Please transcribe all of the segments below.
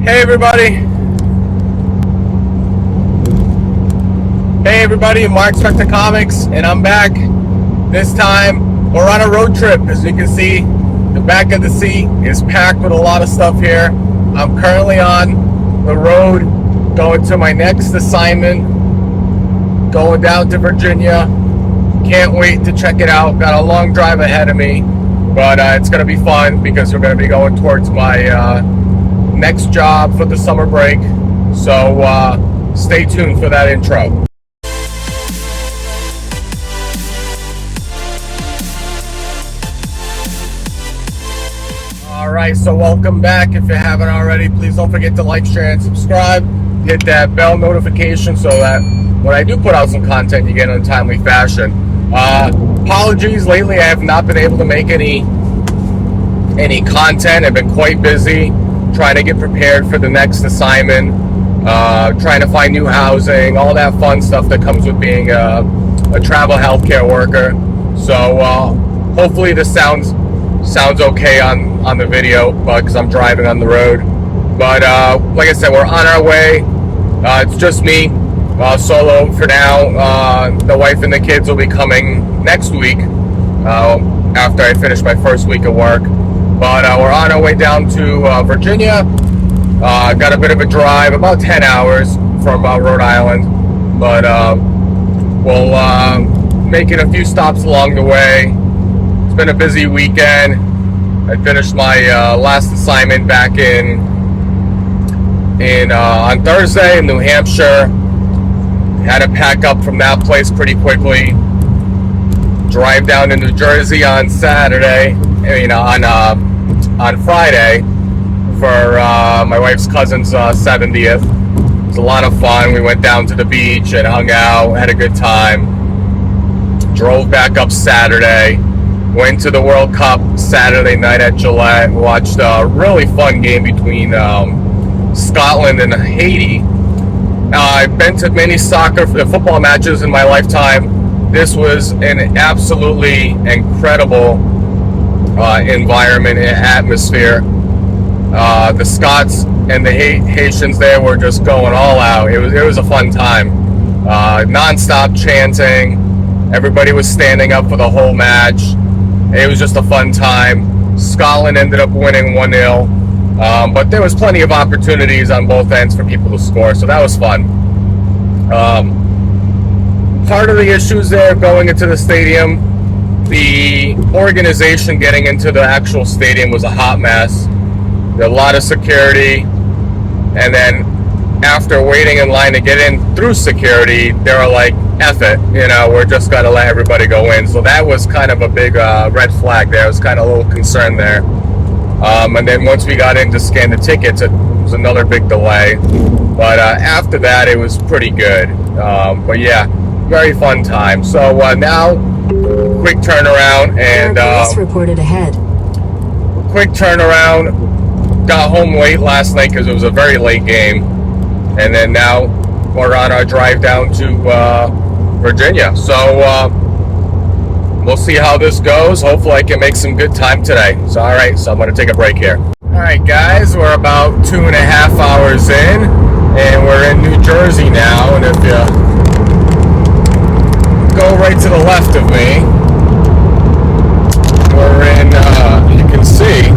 Hey everybody, Mark Spector Comics, and I'm back. This time, we're on a road trip. As you can see, the back of the seat is packed with a lot of stuff here. I'm currently on the road, going to my next assignment, going down to Virginia. Can't wait to check it out. Got a long drive ahead of me, but it's going to be fun because we're going to be going towards my next job for the summer break. So stay tuned for that intro. Alright, so welcome back. If you haven't already, please don't forget to like, share, and subscribe. Hit that bell notification so that when I do put out some content, you get it in a timely fashion. Apologies, lately I have not been able to make any content. I've been quite busy trying to get prepared for the next assignment, trying to find new housing, all that fun stuff that comes with being a travel healthcare worker. So hopefully this sounds okay on the video, because I'm driving on the road. But like I said, we're on our way. It's just me, solo for now. The wife and the kids will be coming next week after I finish my first week of work. But we're on our way down to Virginia. Got a bit of a drive, about 10 hours from Rhode Island. But we'll making a few stops along the way. It's been a busy weekend. I finished my last assignment back on Thursday in New Hampshire. Had to pack up from that place pretty quickly. Drive down to New Jersey on Saturday. On Friday for my wife's cousin's 70th. It was a lot of fun. We went down to the beach and hung out, had a good time. Drove back up Saturday. Went to the World Cup Saturday night at Gillette. Watched a really fun game between Scotland and Haiti. I've been to many football matches in my lifetime. This was an absolutely incredible environment and atmosphere. The Scots and the Haitians there were just going all out. It was a fun time. Non-stop chanting. Everybody was standing up for the whole match. It was just a fun time. Scotland ended up winning 1-0, but there was plenty of opportunities on both ends for people to score, so that was fun. Part of the issues there going into the stadium, the organization getting into the actual stadium was a hot mess. There was a lot of security, and then after waiting in line to get in through security, they were like, F it, we're just going to let everybody go in. So that was kind of a big red flag there. I was kind of a little concerned there. And then once we got in to scan the tickets, it was another big delay. But after that, it was pretty good. But yeah, very fun time. So now, quick turnaround and police reported ahead. Quick turnaround. Got home late last night because it was a very late game, and then now we're on our drive down to Virginia. So we'll see how this goes. Hopefully I can make some good time today. So all right, so I'm going to take a break here. All right, guys, we're about 2.5 hours in, and we're in New Jersey now. And if you go right to the left of me, we're in, you can see,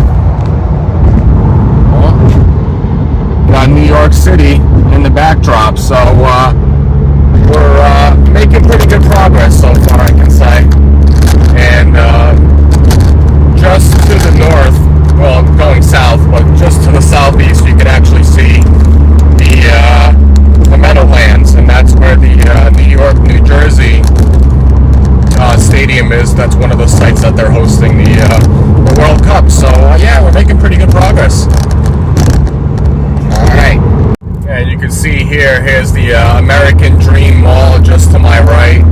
got New York City in the backdrop. So we're making pretty good progress so far, I can say. And just to the north, well, I'm going south, but just to the southeast, you can actually see the Meadowlands, and that's where the New York-New Jersey stadium is. That's one of the sites that they're hosting the World Cup. So yeah, we're making pretty good progress. All right, and you can see here's the American Dream Mall just to my right.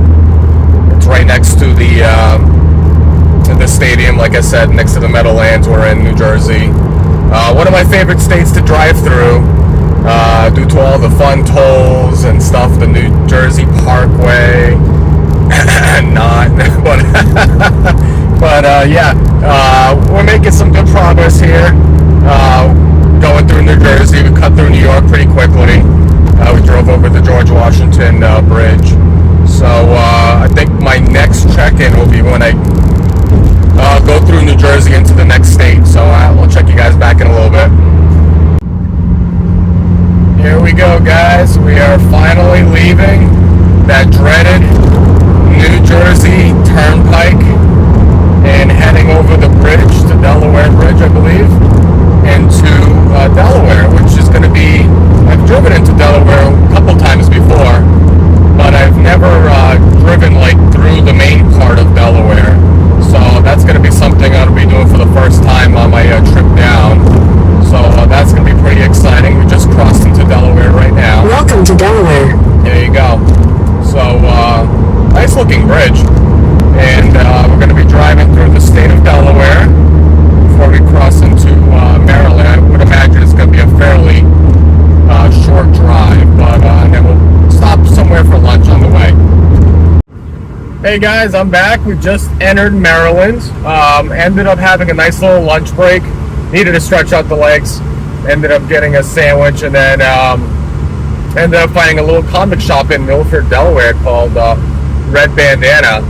It's right next to the stadium. Like I said, next to the Meadowlands. We're in New Jersey. One of my favorite states to drive through, due to all the fun tolls and stuff. The New Jersey Parkway. Not, but yeah, we're making some good progress here. Going through New Jersey, we cut York pretty quickly. We drove over the George Washington Bridge. So I think my next check-in will be when I go through New Jersey into the next state. So we'll check you guys back in a little bit. Here we go, guys. We are finally leaving that dreaded New Jersey Turnpike and heading over the bridge to Delaware Bridge, I believe, into Delaware, which is going to be, I've driven into Delaware a couple times before, but I've never driven like through the main part of Delaware. So that's going to be something I'll be doing for the first time on my trip down. So that's going to be pretty exciting. We just crossed into Delaware right now. Welcome to Delaware. There you go. So nice looking bridge. And we're going to be driving through the state of Delaware before we cross into Maryland. I would imagine it's going to be a fairly short drive, but and then we'll stop somewhere for lunch on the way. Hey guys, I'm back. We just entered Maryland. Ended up having a nice little lunch break. Needed to stretch out the legs. Ended up getting a sandwich, and then ended up finding a little comic shop in Milford, Delaware called Red Bandana.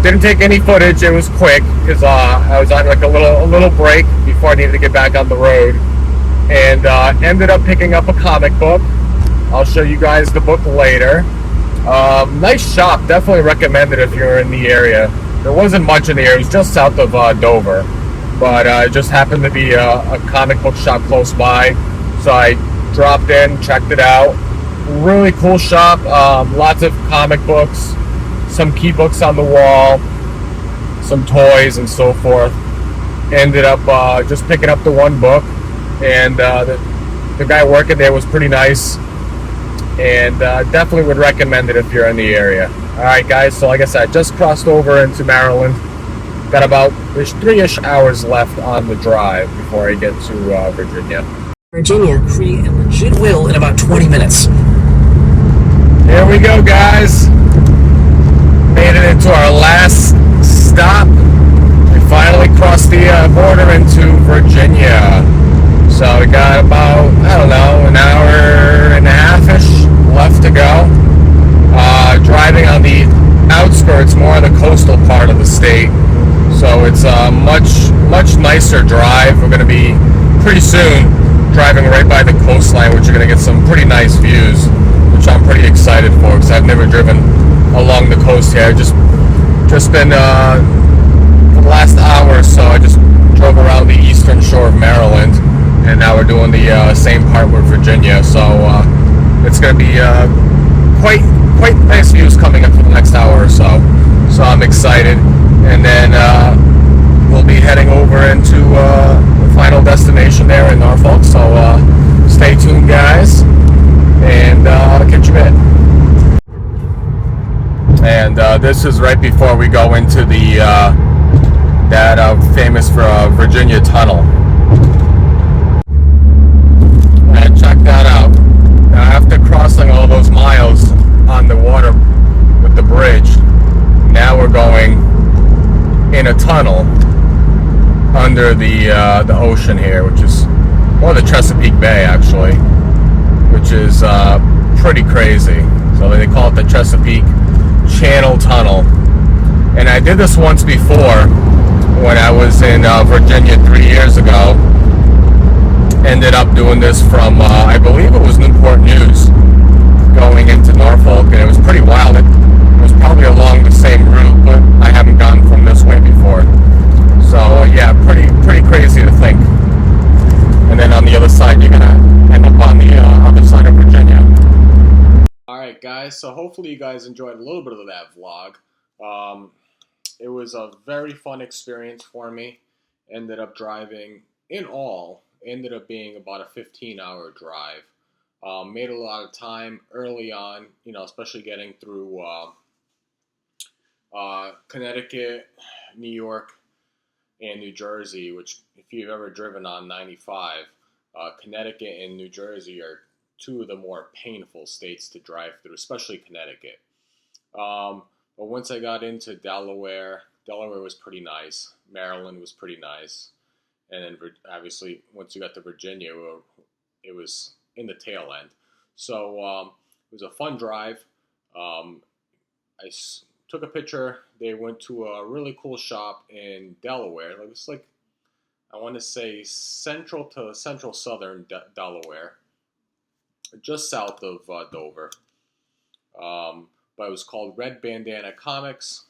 Didn't take any footage. It was quick because I was on like a little break before I needed to get back on the road, and ended up picking up a comic book. I'll show you guys the book later. Nice shop. Definitely recommend it if you're in the area. There wasn't much in the area. It was just south of Dover, but it just happened to be a comic book shop close by, so I dropped in, checked it out. Really cool shop. Lots of comic books, some key books on the wall, some toys and so forth. Ended up just picking up the one book, and the guy working there was pretty nice, and definitely would recommend it if you're in the area. Alright guys, so like I said, just crossed over into Maryland. Got about 3-ish hours left on the drive before I get to Virginia. Virginia. Free and legit will in about 20 minutes. Here we go, guys. Made it into our last stop. We finally crossed the border into Virginia. So we got about, I don't know, an hour and a half-ish left to go. Driving on the outskirts, more of the coastal part of the state. So it's a much nicer drive. We're going to be pretty soon driving right by the coastline, which you're going to get some pretty nice views, which I'm pretty excited for because I've never driven along the coast here. I've just been for the last hour or so, I just drove around the eastern shore of Maryland, and now we're doing the same part with Virginia. So it's going to be quite nice views coming up for the next hour or so. So I'm excited, and then we'll be heading over into the final destination there in Norfolk. So stay tuned, guys, and I'll catch you in. And this is right before we go into the that famous for Virginia Tunnel. And check that out. Now, after crossing all those miles on the water with the bridge, now we're going in a tunnel under the ocean here, which is the Chesapeake Bay actually, which is pretty crazy. So they call it the Chesapeake Channel Tunnel. And I did this once before when I was in Virginia 3 years ago. Ended up doing this from I believe it was Newport News going into Norfolk, and it was pretty wild. It was probably along the same route, but I haven't gone from this way before. So yeah, pretty crazy to think. And then on the other side, you're gonna end up on the other side of Virginia. Alright guys, so hopefully you guys enjoyed a little bit of that vlog. It was a very fun experience for me. Ended up driving, ended up being about a 15-hour drive. Made a lot of time early on, especially getting through Connecticut, New York, and New Jersey, which if you've ever driven on 95, Connecticut and New Jersey are two of the more painful states to drive through, especially Connecticut. But once I got into Delaware was pretty nice. Maryland was pretty nice. And then obviously once you got to Virginia, it was in the tail end. So it was a fun drive. I took a picture. They went to a really cool shop in Delaware. It's like, I want to say central to central southern Delaware, just south of Dover. But it was called Red Bandana Comics.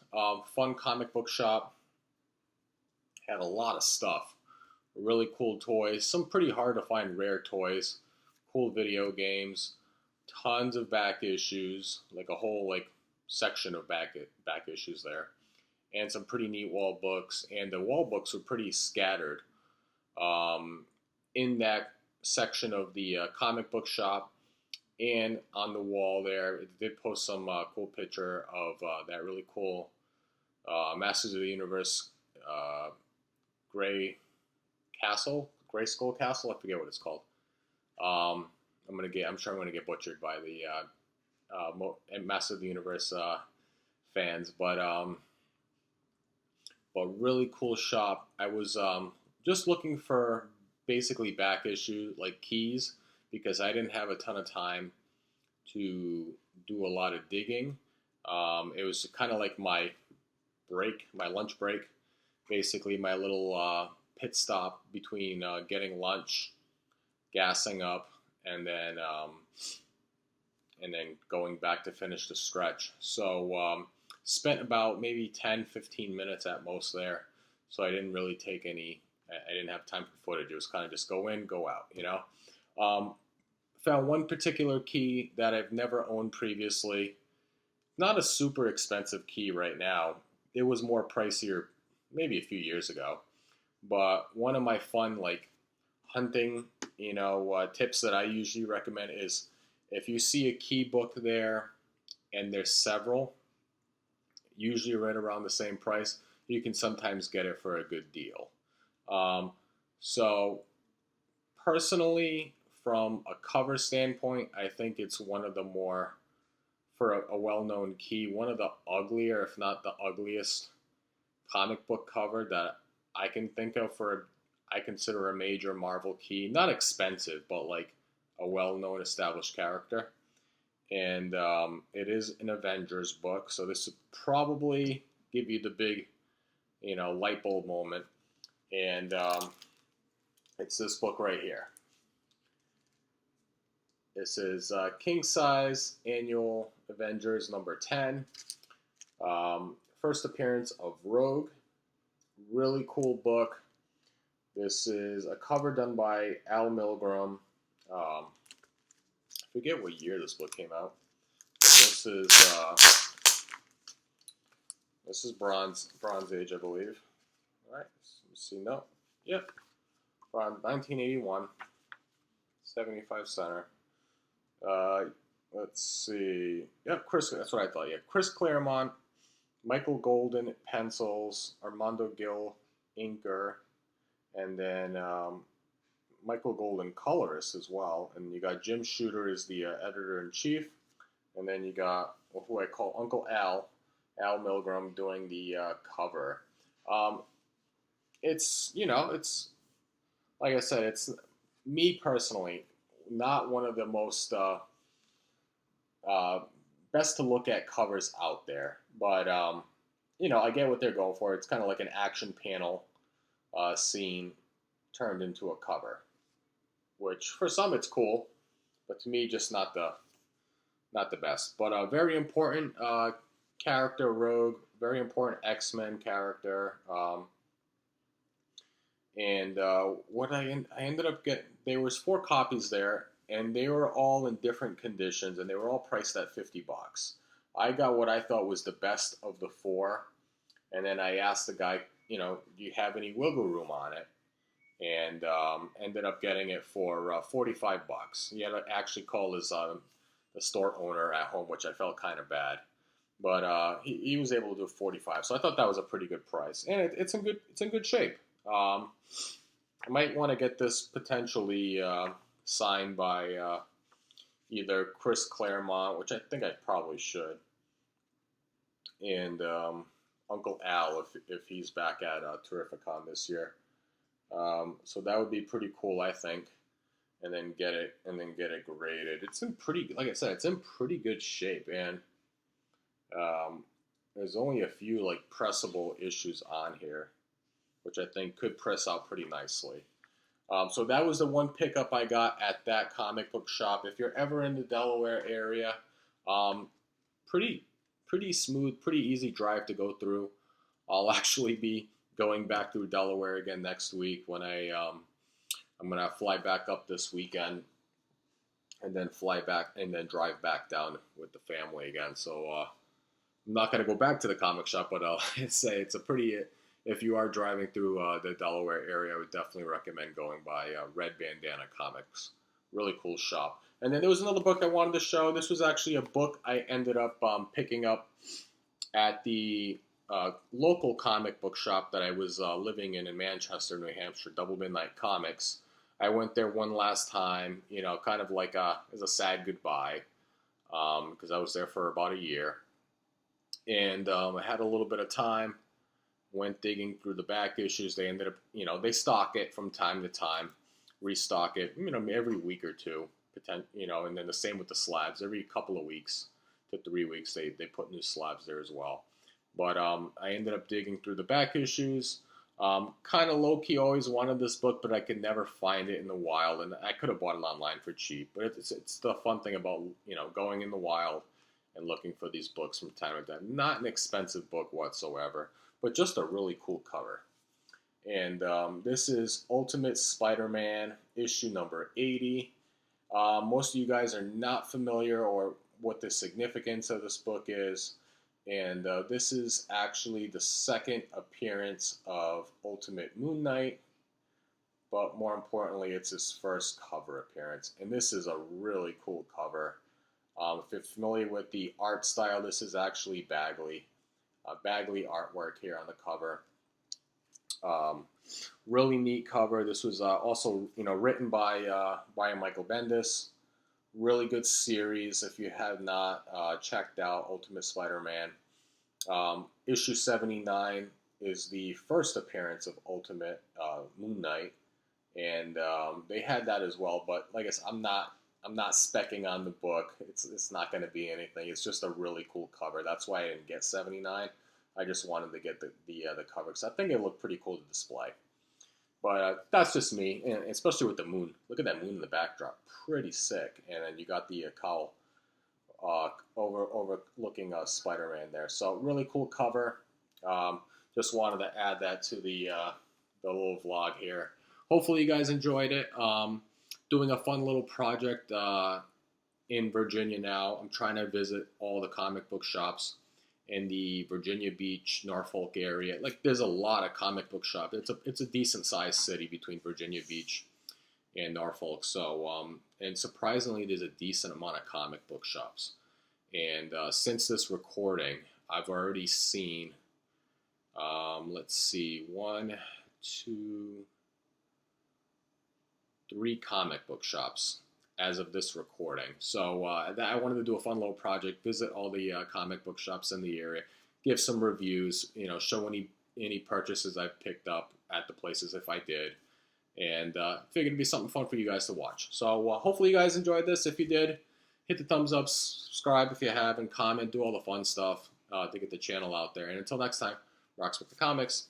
Fun comic book shop. Had a lot of stuff. Really cool toys. Some pretty hard to find rare toys. Cool video games. Tons of back issues. Like a whole section of back issues there. And some pretty neat wall books. And the wall books were pretty scattered. In that section of the comic book shop. And on the wall there, it did post some cool picture of that really cool Masters of the Universe Gray Skull Castle. I forget what it's called. I'm sure I'm gonna get butchered by the Masters of the Universe fans, but really cool shop. I was just looking for basically back issue keys, because I didn't have a ton of time to do a lot of digging. It was kind of like my lunch break, basically my little pit stop between getting lunch, gassing up, and then going back to finish the stretch. So spent about maybe 10-15 minutes at most there. So I didn't really take any. I didn't have time for footage. It was kind of just go in, go out, Found one particular key that I've never owned previously. Not a super expensive key right now. It was more pricier maybe a few years ago. But one of my fun hunting tips that I usually recommend is, if you see a key book there and there's several, usually right around the same price, you can sometimes get it for a good deal. So personally, from a cover standpoint, I think it's one of the more, for a well-known key, one of the uglier, if not the ugliest, comic book cover that I can think of I consider a major Marvel key. Not expensive, but a well-known established character. And it is an Avengers book, so this would probably give you the big, light bulb moment. And it's this book right here. This is King Size Annual Avengers number 10. First appearance of Rogue. Really cool book. This is a cover done by Al Milgrom. I forget what year this book came out. This is Bronze Age, I believe. All right, let's see. No, yep, 1981, 75 center. Let's see. Yep, Chris. That's what I thought. Yeah, Chris Claremont, Michael Golden pencils, Armando Gil inker, and then Michael Golden colorist as well. And you got Jim Shooter as the editor-in-chief, and then you got who I call Uncle Al Milgrom, doing the cover. It's like I said, it's me personally, not one of the most best to look at covers out there, but I get what they're going for. It's kind of like an action panel scene turned into a cover, which for some it's cool, but to me just not the best. But a very important character, Rogue, very important X-Men character. What I ended up getting, there was 4 copies there, and they were all in different conditions, and they were all priced at $50. I got what I thought was the best of the 4, and then I asked the guy, do you have any wiggle room on it? And ended up getting it for $45. He had to actually call his the store owner at home, which I felt kind of bad, but he was able to do $45. So I thought that was a pretty good price, and it's in good shape. I might want to get this potentially signed by either Chris Claremont, which I think I probably should, and Uncle Al if he's back at Terrificon this year. So that would be pretty cool, I think. and then get it graded. It's in pretty, like I said, it's in pretty good shape, and there's only a few like pressable issues on here, which I think could press out pretty nicely. So that was the one pickup I got at that comic book shop. If you're ever in the Delaware area, pretty smooth, pretty easy drive to go through. I'll actually be going back through Delaware again next week when I'm gonna fly back up this weekend, and then fly back and then drive back down with the family again. So I'm not gonna go back to the comic shop, but I'll say it's a pretty. If you are driving through the Delaware area, I would definitely recommend going by Red Bandana Comics. Really cool shop. And then there was another book I wanted to show. This was actually a book I ended up picking up at the local comic book shop that I was living in Manchester, New Hampshire, Double Midnight Comics. I went there one last time, you know, kind of like as a sad goodbye, because I was there for about a year. And I had a little bit of time. Went digging through the back issues. They ended up, you know, they stock it from time to time, restock it, you know, every week or two, you know, and then the same with the slabs. Every couple of weeks to 3 weeks, they put new slabs there as well. But I ended up digging through the back issues. Kind of low-key always wanted this book, but I could never find it in the wild, and I could have bought it online for cheap. But it's the fun thing about, you know, going in the wild and looking for these books from time to time. Not an expensive book whatsoever, but just a really cool cover. And this is Ultimate Spider-Man issue number 80. Most of you guys are not familiar or what the significance of this book is. And this is actually the second appearance of Ultimate Moon Knight. But more importantly, it's his first cover appearance. And this is a really cool cover. If you're familiar with the art style, this is actually Bagley. Bagley artwork here on the cover. Really neat cover. This was also, you know, written by Brian Michael Bendis. Really good series if you have not checked out Ultimate Spider-Man. Issue 79 is the first appearance of Ultimate Moon Knight, and they had that as well. But like I said, I'm not specking on the book. It's not going to be anything. It's just a really cool cover. That's why I didn't get 79. I just wanted to get the cover because I think it looked pretty cool to display. But that's just me, and especially with the moon. Look at that moon in the backdrop. Pretty sick. And then you got the cowl overlooking Spider-Man there. So really cool cover. Just wanted to add that to the little vlog here. Hopefully you guys enjoyed it. Doing a fun little project in Virginia now. I'm trying to visit all the comic book shops in the Virginia Beach, Norfolk area. Like, there's a lot of comic book shops. It's a decent sized city between Virginia Beach and Norfolk. So, and surprisingly, there's a decent amount of comic book shops. And since this recording, I've already seen, let's see, 1, 2, 3 comic book shops as of this recording. So I wanted to do a fun little project, visit all the comic book shops in the area, give some reviews, you know, show any purchases I've picked up at the places if I did, and figured it'd be something fun for you guys to watch. So hopefully you guys enjoyed this. If you did, hit the thumbs up, subscribe if you haven't, comment, do all the fun stuff to get the channel out there. And until next time, Rocks with the Comics.